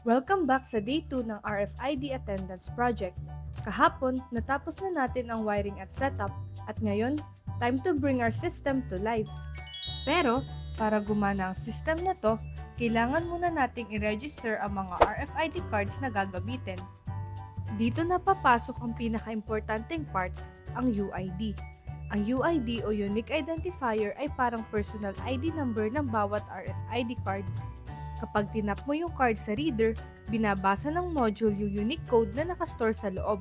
Welcome back sa Day 2 ng RFID Attendance Project. Kahapon, natapos na natin ang wiring at setup at ngayon, time to bring our system to life. Pero, para gumana ang system na to, kailangan muna nating i-register ang mga RFID cards na gagamitin. Dito na papasok ang pinaka-importanting part, ang UID. Ang UID o Unique Identifier ay parang personal ID number ng bawat RFID card. Kapag tinap mo yung card sa reader, binabasa ng module yung unique code na nakastore sa loob.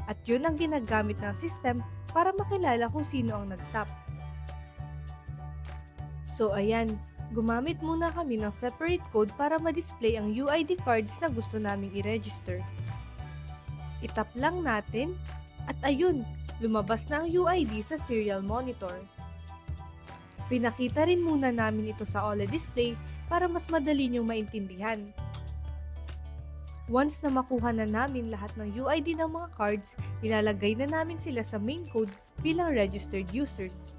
At yun ang ginagamit ng system para makilala kung sino ang nagtap. So ayan, gumamit muna kami ng separate code para ma-display ang UID cards na gusto naming i-register. Itap lang natin at ayun, lumabas na ang UID sa serial monitor. Pinakita rin muna namin ito sa OLED display para mas madali niyong maintindihan. Once na makuha na namin lahat ng UID ng mga cards, ilalagay na namin sila sa main code bilang registered users.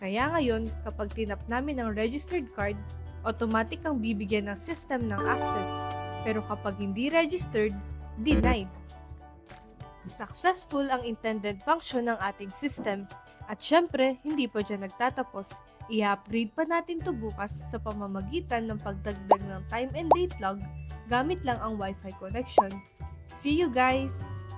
Kaya ngayon, kapag tinap namin ang registered card, automatic ang bibigyan ng system ng access. Pero kapag hindi registered, denied. Successful ang intended function ng ating system. At syempre, hindi pa dyan nagtatapos. I-upgrade pa natin to bukas sa pamamagitan ng pagdagdag ng time and date log gamit lang ang Wi-Fi connection. See you guys!